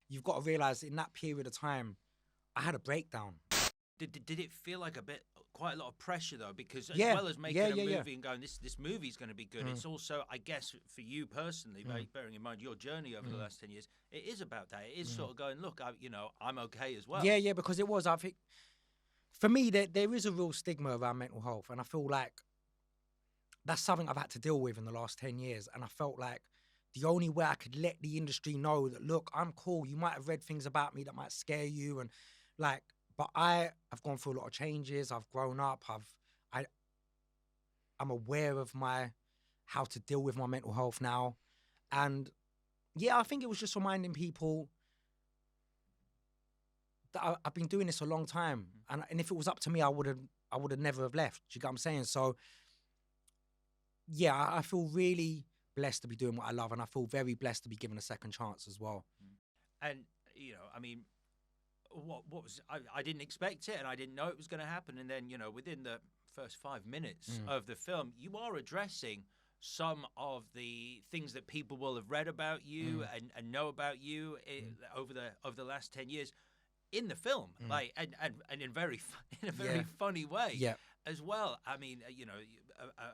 you've got to realize in that period of time, I had a breakdown. Did it feel like quite a lot of pressure though? Because as Yeah, well as making a movie yeah. and going, this movie's going to be good, it's also, I guess, for you personally, bearing in mind your journey over the last 10 years, it is about that. It is sort of going, look, I'm okay as well. Yeah, because it was. I think for me, there is a real stigma around mental health, and I feel like that's something I've had to deal with in the last 10 years. And I felt like the only way I could let the industry know that, look, I'm cool. You might have read things about me that might scare you. And like, but I have gone through a lot of changes. I've grown up. I'm aware of how to deal with my mental health now. And yeah, I think it was just reminding people that I've been doing this a long time. And if it was up to me, I would have never have left. Do you get what I'm saying? So yeah, I feel really blessed to be doing what I love, and I feel very blessed to be given a second chance as well. And I mean, what was I didn't expect it, and I didn't know it was going to happen. And then within the first 5 minutes of the film, you are addressing some of the things that people will have read about you and know about you over the last 10 years in the film, like and in a very funny way as well. I mean,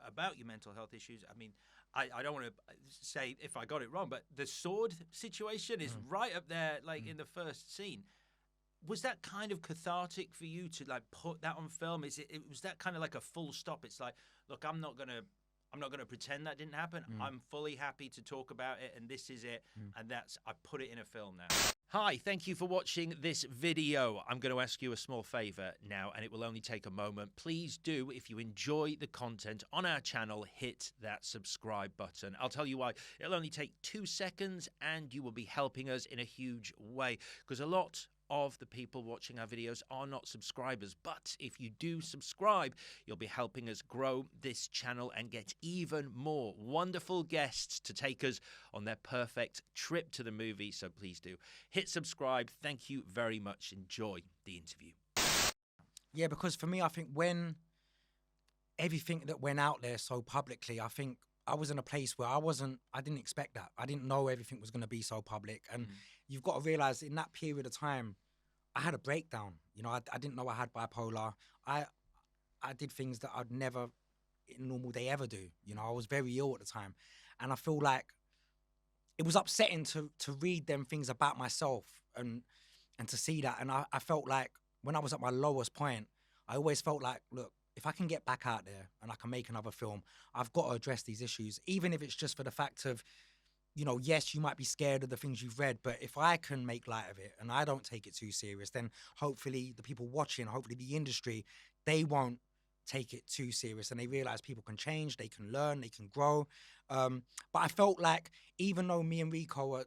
about your mental health issues. I mean, I don't want to say if I got it wrong, but the sword situation is right up there, like in the first scene. Was that kind of cathartic for you to like put that on film? Was that kind of like a full stop? It's like, look, I'm not gonna pretend that didn't happen. I'm fully happy to talk about it, and this is it, and I put it in a film now. Hi, thank you for watching this video. I'm going to ask you a small favor now, and it will only take a moment. Please do, if you enjoy the content on our channel, hit that subscribe button. I'll tell you why. It'll only take 2 seconds, and you will be helping us in a huge way, because a lot of the people watching our videos are not subscribers, but if you do subscribe, you'll be helping us grow this channel and get even more wonderful guests to take us on their perfect trip to the movie. So please do hit subscribe. Thank you very much. Enjoy the interview. Yeah, because for me, I think when everything that went out there so publicly, I think I was in a place where I didn't expect that. I didn't know everything was going to be so public. And you've got to realize in that period of time, I had a breakdown. I didn't know I had bipolar. I did things that I'd never in a normal day ever do. I was very ill at the time. And I feel like it was upsetting to read them things about myself and to see that. And I felt like when I was at my lowest point, I always felt like, look, if I can get back out there and I can make another film, I've got to address these issues, even if it's just for the fact of, yes, you might be scared of the things you've read, but if I can make light of it and I don't take it too serious, then hopefully the people watching, hopefully the industry, they won't take it too serious and they realize people can change, they can learn, they can grow. But I felt like even though me and Rico are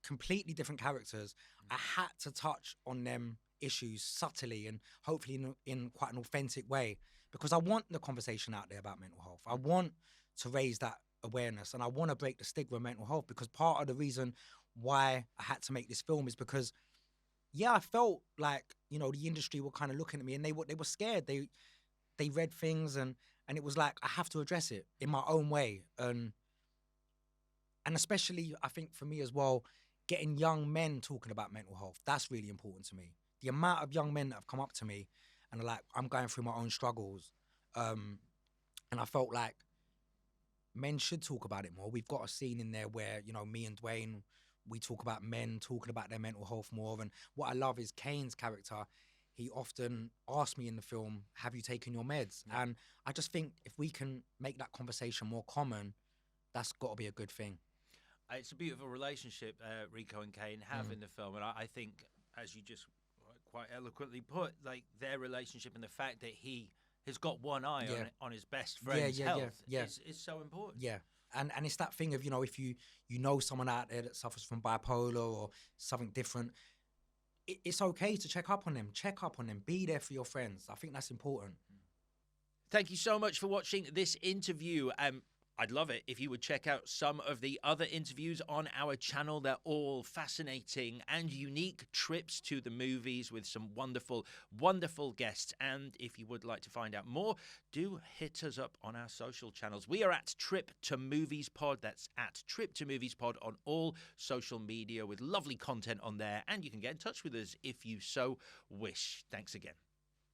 completely different characters, I had to touch on them issues subtly and hopefully in quite an authentic way, because I want the conversation out there about mental health. I want to raise that awareness and I want to break the stigma of mental health, because part of the reason why I had to make this film is because I felt like the industry were kind of looking at me and they were scared. They read things and it was like I have to address it in my own way, and especially I think for me as well, getting young men talking about mental health, that's really important to me. The amount of young men that have come up to me and are like, I'm going through my own struggles, and I felt like men should talk about it more. We've got a scene in there where, me and Dwayne, we talk about men talking about their mental health more. And what I love is Kane's character. He often asks me in the film, have you taken your meds? Yeah. And I just think if we can make that conversation more common, that's got to be a good thing. It's a beautiful relationship Rico and Kane have in the film. And I think, as you just quite eloquently put, like their relationship and the fact that he has got one eye on his best friend's health is so important. Yeah. And it's that thing of, if you know someone out there that suffers from bipolar or something different, it's okay to check up on them, be there for your friends. I think that's important. Thank you so much for watching this interview. I'd love it if you would check out some of the other interviews on our channel. They're all fascinating and unique trips to the movies with some wonderful, wonderful guests. And if you would like to find out more, do hit us up on our social channels. We are at Trip to Movies Pod. That's at Trip to Movies Pod on all social media with lovely content on there. And you can get in touch with us if you so wish. Thanks again.